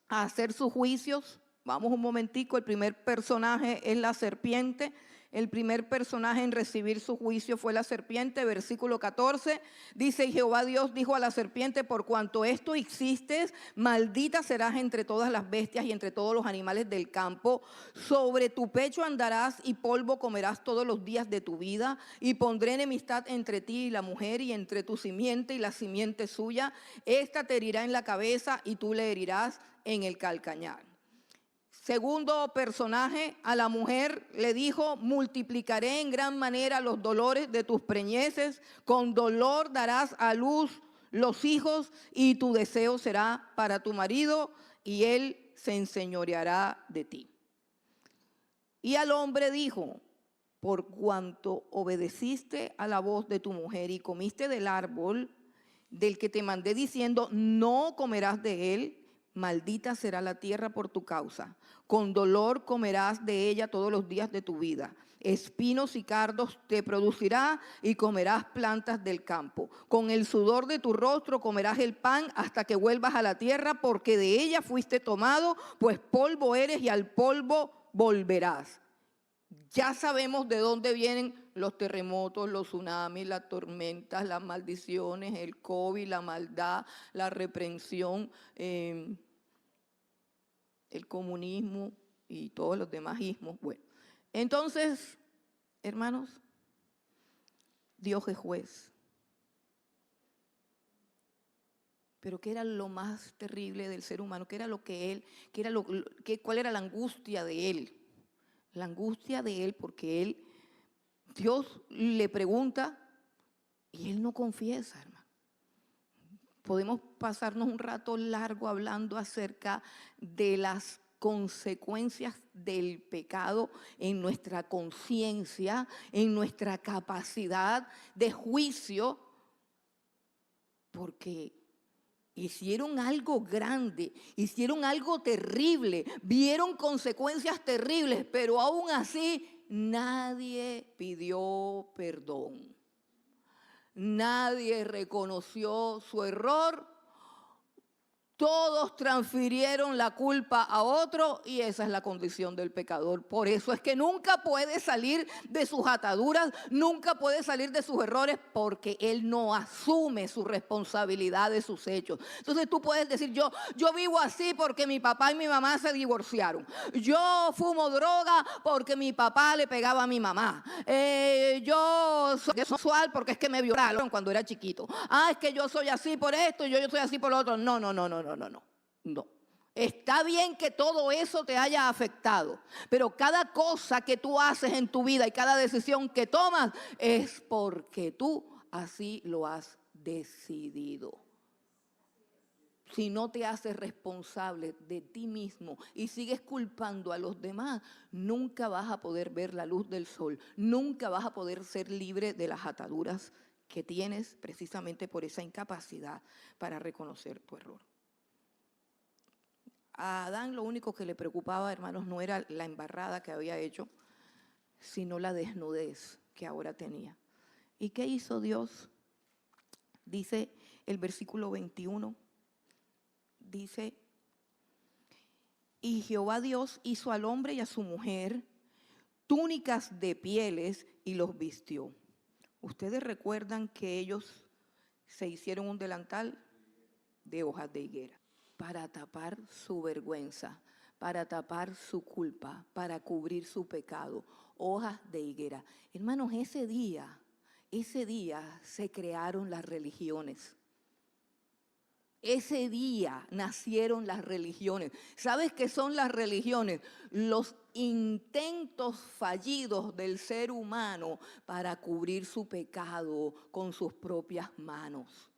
a hacer sus juicios. Vamos un momentico, el primer personaje es la serpiente. El primer personaje en recibir su juicio fue la serpiente. Versículo 14 dice: y Jehová Dios dijo a la serpiente: por cuanto esto hiciste, maldita serás entre todas las bestias y entre todos los animales del campo. Sobre tu pecho andarás y polvo comerás todos los días de tu vida. Y pondré enemistad entre ti y la mujer, y entre tu simiente y la simiente suya. Esta te herirá en la cabeza y tú le herirás en el calcañar. Segundo personaje, a la mujer le dijo: multiplicaré en gran manera los dolores de tus preñeces, con dolor darás a luz los hijos, y tu deseo será para tu marido, y él se enseñoreará de ti. Y al hombre dijo: por cuanto obedeciste a la voz de tu mujer y comiste del árbol del que te mandé diciendo: no comerás de él, maldita será la tierra por tu causa. Con dolor comerás de ella todos los días de tu vida. Espinos y cardos te producirá y comerás plantas del campo. Con el sudor de tu rostro comerás el pan hasta que vuelvas a la tierra, porque de ella fuiste tomado, pues polvo eres y al polvo volverás. Ya sabemos de dónde vienen los terremotos, los tsunamis, las tormentas, las maldiciones, el COVID, la maldad, la reprensión, el comunismo y todos los demás ismos. Bueno, entonces, hermanos, Dios es juez. Pero ¿qué era lo más terrible del ser humano? ¿Qué era lo que él, cuál era la angustia de él? La angustia de él, porque Dios le pregunta y él no confiesa, hermano. Podemos pasarnos un rato largo hablando acerca de las consecuencias del pecado en nuestra conciencia, en nuestra capacidad de juicio, porque hicieron algo grande, hicieron algo terrible, vieron consecuencias terribles, pero aún así nadie pidió perdón. Nadie reconoció su error. Todos transfirieron la culpa a otro, y esa es la condición del pecador. Por eso es que nunca puede salir de sus ataduras, nunca puede salir de sus errores, porque él no asume su responsabilidad de sus hechos. Entonces tú puedes decir: yo vivo así porque mi papá y mi mamá se divorciaron. Yo fumo droga porque mi papá le pegaba a mi mamá. Yo soy sexual porque es que me violaron cuando era chiquito. Es que yo soy así por esto y yo soy así por lo otro. No. No. Está bien que todo eso te haya afectado, pero cada cosa que tú haces en tu vida y cada decisión que tomas es porque tú así lo has decidido. Si no te haces responsable de ti mismo y sigues culpando a los demás, nunca vas a poder ver la luz del sol, nunca vas a poder ser libre de las ataduras que tienes precisamente por esa incapacidad para reconocer tu error. A Adán lo único que le preocupaba, hermanos, no era la embarrada que había hecho, sino la desnudez que ahora tenía. ¿Y qué hizo Dios? Dice el versículo 21, dice: y Jehová Dios hizo al hombre y a su mujer túnicas de pieles y los vistió. ¿Ustedes recuerdan que ellos se hicieron un delantal de hojas de higuera para tapar su vergüenza, para tapar su culpa, para cubrir su pecado? Hojas de higuera. Hermanos, ese día se crearon las religiones. Ese día nacieron las religiones. ¿Sabes qué son las religiones? Los intentos fallidos del ser humano para cubrir su pecado con sus propias manos.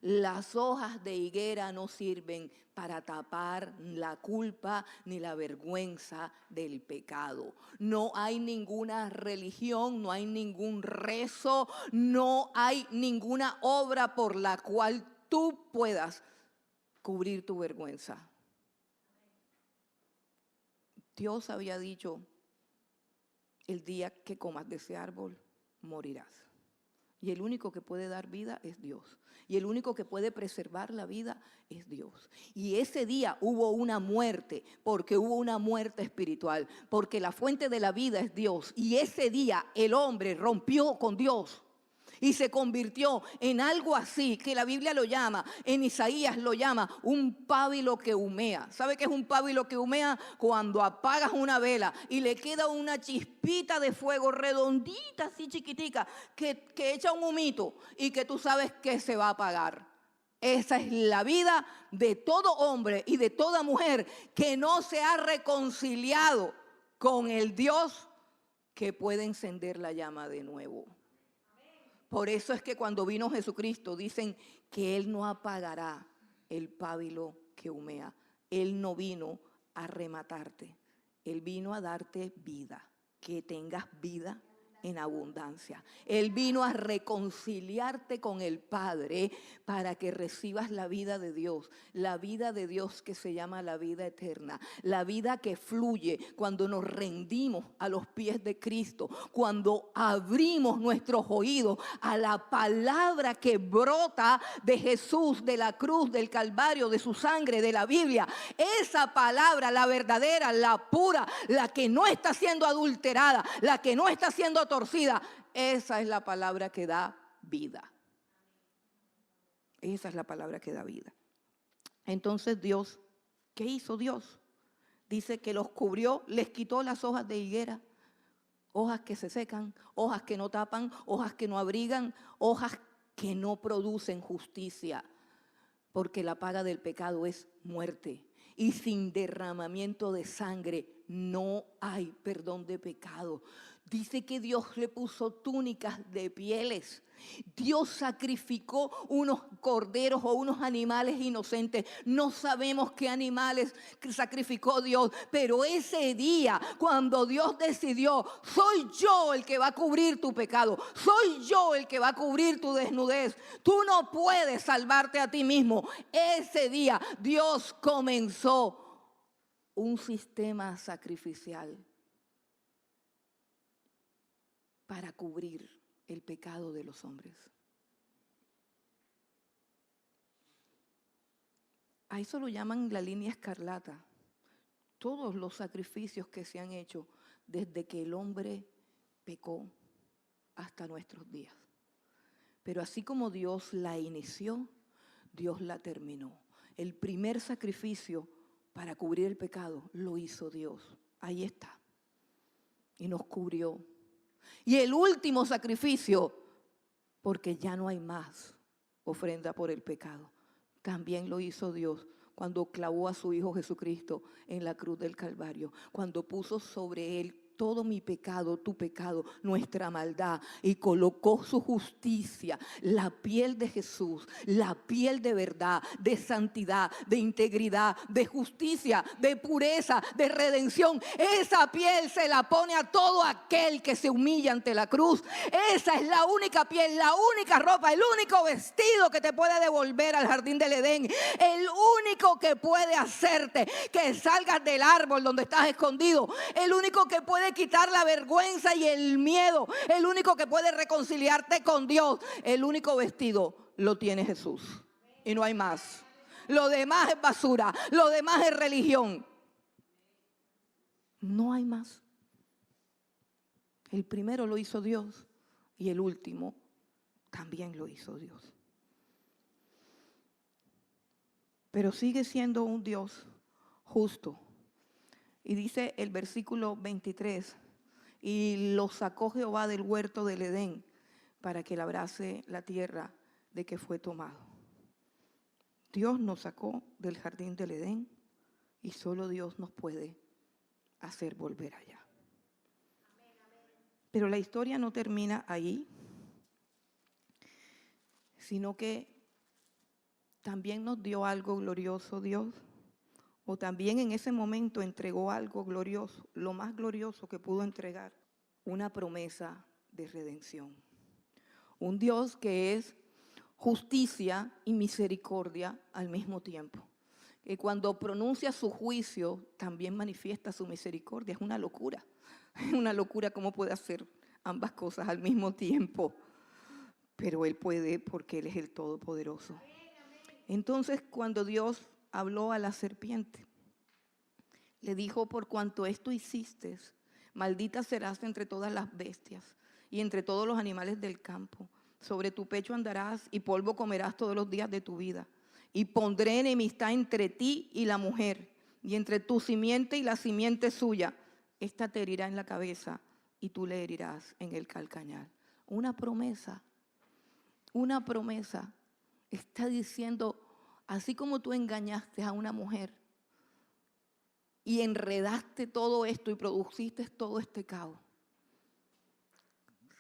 Las hojas de higuera no sirven para tapar la culpa ni la vergüenza del pecado. No hay ninguna religión, no hay ningún rezo, no hay ninguna obra por la cual tú puedas cubrir tu vergüenza. Dios había dicho: el día que comas de ese árbol, morirás. Y el único que puede dar vida es Dios. Y el único que puede preservar la vida es Dios. Y ese día hubo una muerte, porque hubo una muerte espiritual, porque la fuente de la vida es Dios. Y ese día el hombre rompió con Dios y se convirtió en algo así, que la Biblia lo llama, en Isaías lo llama, un pábilo que humea. ¿Sabe qué es un pábilo que humea? Cuando apagas una vela y le queda una chispita de fuego redondita, así chiquitica, que echa un humito y que tú sabes que se va a apagar. Esa es la vida de todo hombre y de toda mujer que no se ha reconciliado con el Dios que puede encender la llama de nuevo. Por eso es que cuando vino Jesucristo dicen que Él no apagará el pábilo que humea. Él no vino a rematarte. Él vino a darte vida, que tengas vida en abundancia. Él vino a reconciliarte con el Padre para que recibas la vida de Dios que se llama la vida eterna, la vida que fluye cuando nos rendimos a los pies de Cristo, cuando abrimos nuestros oídos a la palabra que brota de Jesús, de la cruz, del Calvario, de su sangre, de la Biblia. Esa palabra, la verdadera, la pura, la que no está siendo adulterada, la que no está siendo torcida, esa es la palabra que da vida. Esa es la palabra que da vida. Entonces Dios, ¿qué hizo Dios? Dice que los cubrió, les quitó las hojas de higuera, hojas que se secan, hojas que no tapan, hojas que no abrigan, hojas que no producen justicia, porque la paga del pecado es muerte. Y sin derramamiento de sangre no hay perdón de pecado. Dice que Dios le puso túnicas de pieles. Dios sacrificó unos corderos o unos animales inocentes. No sabemos qué animales sacrificó Dios, pero ese día cuando Dios decidió, soy yo el que va a cubrir tu pecado, soy yo el que va a cubrir tu desnudez, tú no puedes salvarte a ti mismo. Ese día Dios comenzó un sistema sacrificial para cubrir el pecado de los hombres. A eso lo llaman la línea escarlata. Todos los sacrificios que se han hecho desde que el hombre pecó hasta nuestros días. Pero así como Dios la inició, Dios la terminó. El primer sacrificio para cubrir el pecado lo hizo Dios. Ahí está. Y nos cubrió. Y el último sacrificio, porque ya no hay más ofrenda por el pecado, también lo hizo Dios cuando clavó a su Hijo Jesucristo en la cruz del Calvario, cuando puso sobre él todo mi pecado, tu pecado, nuestra maldad, y colocó su justicia, la piel de Jesús, la piel de verdad, de santidad, de integridad, de justicia, de pureza, de redención. Esa piel se la pone a todo aquel que se humilla ante la cruz. Esa es la única piel, la única ropa, el único vestido que te puede devolver al jardín del Edén, el único que puede hacerte que salgas del árbol donde estás escondido, el único que puede quitar la vergüenza y el miedo, el único que puede reconciliarte con Dios. El único vestido lo tiene Jesús y no hay más. Lo demás es basura, lo demás es religión. No hay más. El primero lo hizo Dios y el último también lo hizo Dios. Pero sigue siendo un Dios justo. Y dice el versículo 23, y lo sacó Jehová del huerto del Edén para que labrase la tierra de que fue tomado. Dios nos sacó del jardín del Edén y solo Dios nos puede hacer volver allá. Pero la historia no termina ahí, sino que también nos dio algo glorioso Dios. O también en ese momento entregó algo glorioso, lo más glorioso que pudo entregar, una promesa de redención. Un Dios que es justicia y misericordia al mismo tiempo. Que cuando pronuncia su juicio, también manifiesta su misericordia. Es una locura. Es una locura cómo puede hacer ambas cosas al mismo tiempo. pero Él puede porque Él es el Todopoderoso. Entonces, cuando Dios habló a la serpiente, le dijo: por cuanto esto hiciste, maldita serás entre todas las bestias y entre todos los animales del campo. Sobre tu pecho andarás y polvo comerás todos los días de tu vida. Y pondré enemistad entre ti y la mujer, y entre tu simiente y la simiente suya. Esta te herirá en la cabeza y tú le herirás en el calcañar. Una promesa. Está diciendo, así como tú engañaste a una mujer y enredaste todo esto y produciste todo este caos,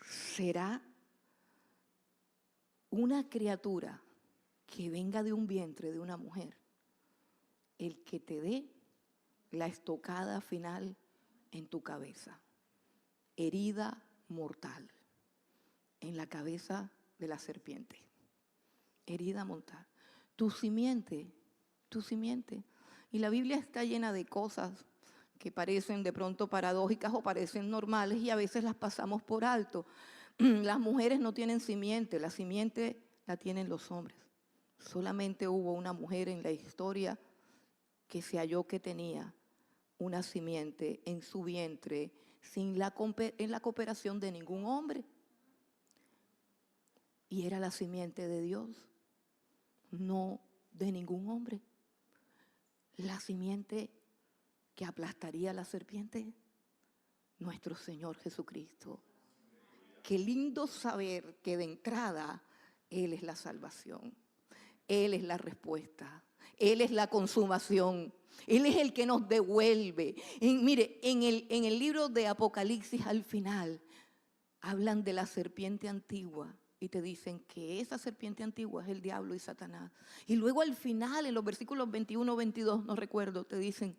será una criatura que venga de un vientre de una mujer el que te dé la estocada final en tu cabeza. Herida mortal en la cabeza de la serpiente. Herida mortal. Tu simiente. Y la Biblia está llena de cosas que parecen de pronto paradójicas o parecen normales y a veces las pasamos por alto. Las mujeres no tienen simiente, la simiente la tienen los hombres. Solamente hubo una mujer en la historia que se halló que tenía una simiente en su vientre en la cooperación de ningún hombre. Y era la simiente de Dios, no de ningún hombre. La simiente que aplastaría a la serpiente, nuestro Señor Jesucristo. Qué lindo saber que de entrada Él es la salvación, Él es la respuesta, Él es la consumación, Él es el que nos devuelve. Mire, en el libro de Apocalipsis al final hablan de la serpiente antigua y te dicen que esa serpiente antigua es el diablo y Satanás. Y luego al final, en los versículos 21, 22, no recuerdo, te dicen,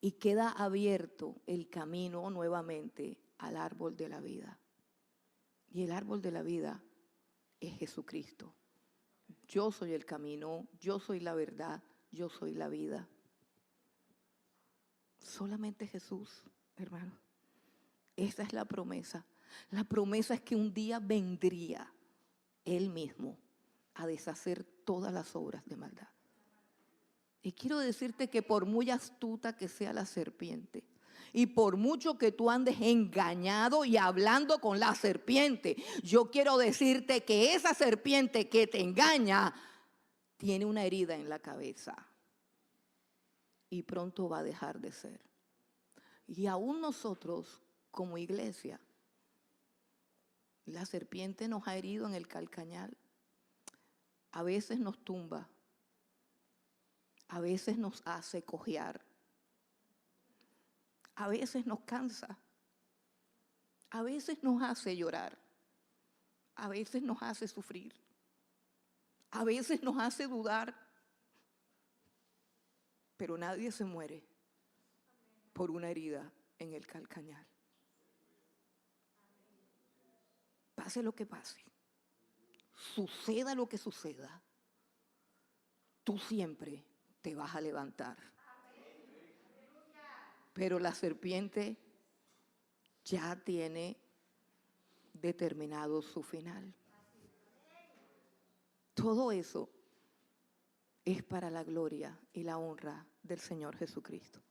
y queda abierto el camino nuevamente al árbol de la vida. Y el árbol de la vida es Jesucristo. Yo soy el camino, yo soy la verdad, yo soy la vida. Solamente Jesús, hermano. Esa es la promesa. La promesa es que un día vendría Él mismo a deshacer todas las obras de maldad. Y quiero decirte que por muy astuta que sea la serpiente, y por mucho que tú andes engañado y hablando con la serpiente, yo quiero decirte que esa serpiente que te engaña tiene una herida en la cabeza y pronto va a dejar de ser. Y aún nosotros como iglesia, la serpiente nos ha herido en el calcañar. A veces nos tumba, a veces nos hace cojear, a veces nos cansa, a veces nos hace llorar, a veces nos hace sufrir, a veces nos hace dudar, pero nadie se muere por una herida en el calcañar. Pase lo que pase, suceda lo que suceda, tú siempre te vas a levantar. Pero la serpiente ya tiene determinado su final. Todo eso es para la gloria y la honra del Señor Jesucristo.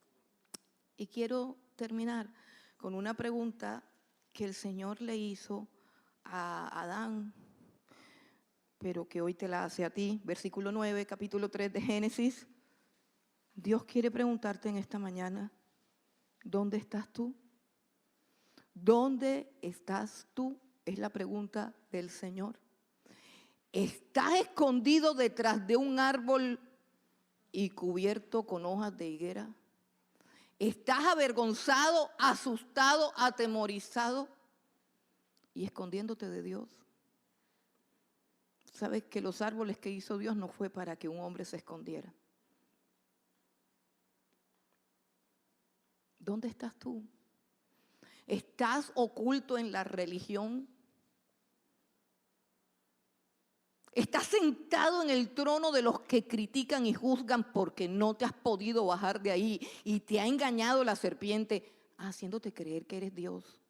Y quiero terminar con una pregunta que el Señor le hizo a Adán, pero que hoy te la hace a ti. Versículo 9, capítulo 3 de Génesis. Dios quiere preguntarte en esta mañana, ¿dónde estás tú? ¿Dónde estás tú? Es la pregunta del Señor. ¿Estás escondido detrás de un árbol y cubierto con hojas de higuera? ¿Estás avergonzado, asustado, atemorizado y escondiéndote de Dios? ¿Sabes que los árboles que hizo Dios no fue para que un hombre se escondiera? ¿Dónde estás tú? ¿Estás oculto en la religión? ¿Estás sentado en el trono de los que critican y juzgan porque no te has podido bajar de ahí y te ha engañado la serpiente haciéndote creer que eres Dios?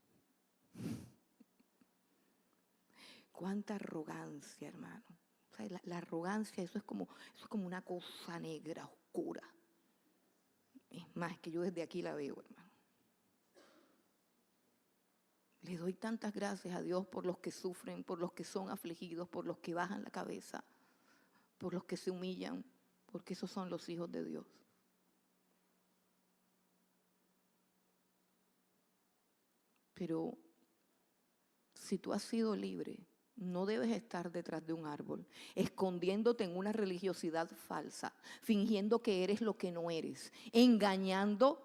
Cuánta arrogancia, hermano. O sea, la arrogancia, eso es como una cosa negra, oscura. Es más, que yo desde aquí la veo, hermano. Le doy tantas gracias a Dios por los que sufren, por los que son afligidos, por los que bajan la cabeza, por los que se humillan, porque esos son los hijos de Dios. Pero si tú has sido libre, no debes estar detrás de un árbol, escondiéndote en una religiosidad falsa, fingiendo que eres lo que no eres, engañando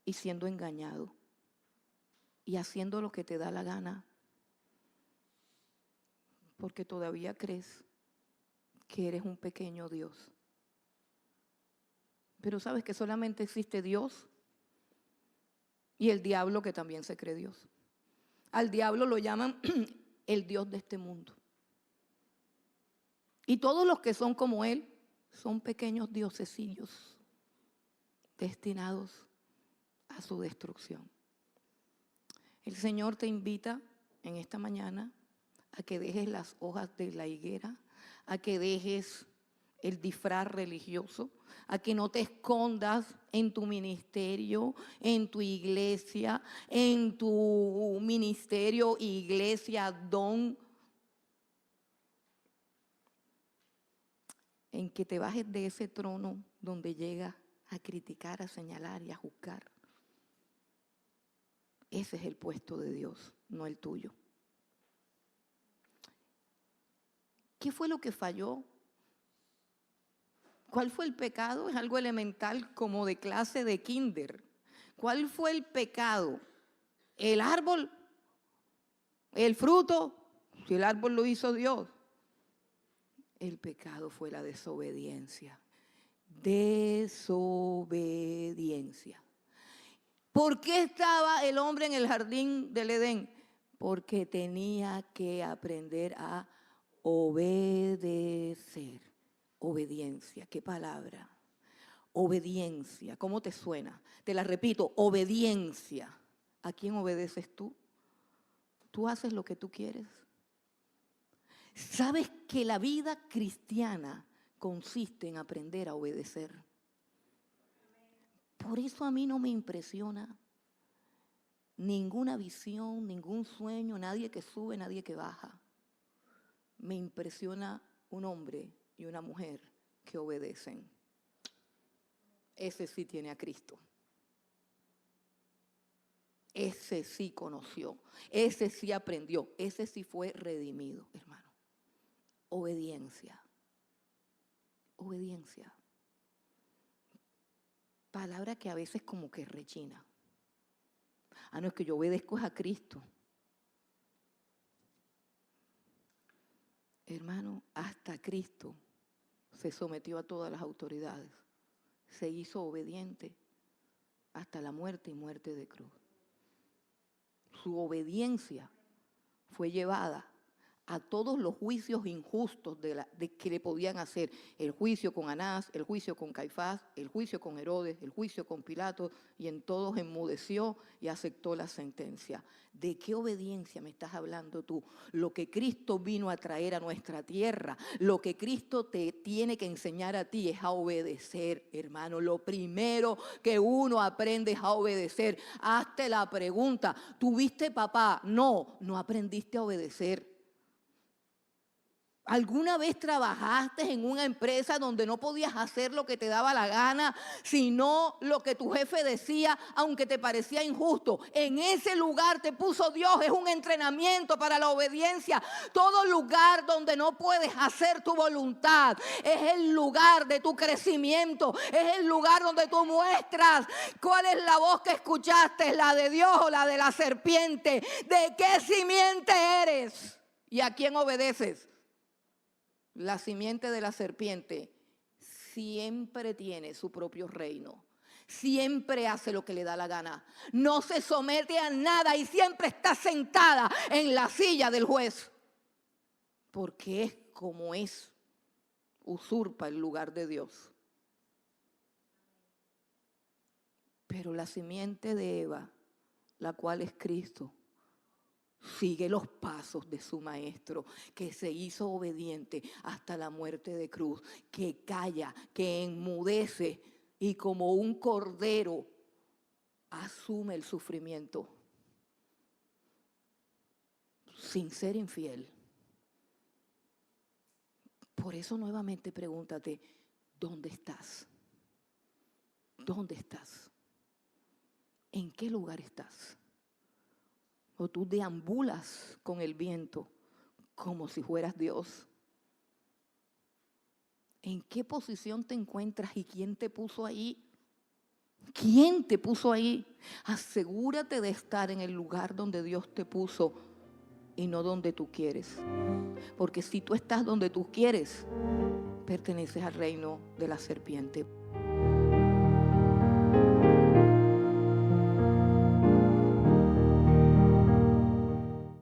y siendo engañado, y haciendo lo que te da la gana, porque todavía crees que eres un pequeño Dios. Pero sabes que solamente existe Dios y el diablo, que también se cree Dios. Al diablo lo llaman el Dios de este mundo. Y todos los que son como él son pequeños diosecillos destinados a su destrucción. El Señor te invita en esta mañana a que dejes las hojas de la higuera, a que dejes el disfraz religioso, a que no te escondas en tu ministerio, en tu iglesia, en tu ministerio, iglesia, don, en que te bajes de ese trono donde llegas a criticar, a señalar y a juzgar. Ese es el puesto de Dios, no el tuyo. ¿Qué fue lo que falló? ¿Cuál fue el pecado? Es algo elemental, como de clase de kinder. ¿Cuál fue el pecado? ¿El árbol? ¿El fruto? Si el árbol lo hizo Dios. El pecado fue la desobediencia. Desobediencia. ¿Por qué estaba el hombre en el jardín del Edén? Porque tenía que aprender a obedecer. Obediencia, ¿qué palabra? Obediencia, ¿cómo te suena? Te la repito, obediencia. ¿A quién obedeces tú? ¿Tú haces lo que tú quieres? ¿Sabes que la vida cristiana consiste en aprender a obedecer? Por eso a mí no me impresiona ninguna visión, ningún sueño, nadie que sube, nadie que baja. Me impresiona un hombre y una mujer que obedecen. Ese sí tiene a Cristo. Ese sí conoció, ese sí aprendió, ese sí fue redimido, hermano. Obediencia. Obediencia. Palabra que a veces como que rechina. Ah, no, es que yo obedezco a Cristo. Hermano, hasta Cristo se sometió a todas las autoridades. Se hizo obediente hasta la muerte y muerte de cruz. Su obediencia fue llevada a todos los juicios injustos de que le podían hacer. El juicio con Anás, el juicio con Caifás, el juicio con Herodes, el juicio con Pilato, y en todos enmudeció y aceptó la sentencia. ¿De qué obediencia me estás hablando tú? Lo que Cristo vino a traer a nuestra tierra, lo que Cristo te tiene que enseñar a ti es a obedecer, hermano. Lo primero que uno aprende es a obedecer. Hazte la pregunta, ¿tuviste papá? No, no aprendiste a obedecer. ¿Alguna vez trabajaste en una empresa donde no podías hacer lo que te daba la gana, sino lo que tu jefe decía, aunque te parecía injusto? En ese lugar te puso Dios, es un entrenamiento para la obediencia. Todo lugar donde no puedes hacer tu voluntad es el lugar de tu crecimiento, es el lugar donde tú muestras cuál es la voz que escuchaste, la de Dios o la de la serpiente. ¿De qué simiente eres? ¿Y a quién obedeces? La simiente de la serpiente siempre tiene su propio reino. Siempre hace lo que le da la gana. No se somete a nada y siempre está sentada en la silla del juez. Porque es como es. Usurpa el lugar de Dios. Pero la simiente de Eva, la cual es Cristo, Sigue los pasos de su maestro, que se hizo obediente hasta la muerte de cruz, que calla, que enmudece y como un cordero asume el sufrimiento sin ser infiel. Por eso nuevamente pregúntate, ¿dónde estás? ¿Dónde estás? ¿En qué lugar estás? O tú deambulas con el viento como si fueras Dios. ¿En qué posición te encuentras y quién te puso ahí? ¿Quién te puso ahí? Asegúrate de estar en el lugar donde Dios te puso y no donde tú quieres. Porque si tú estás donde tú quieres, perteneces al reino de la serpiente.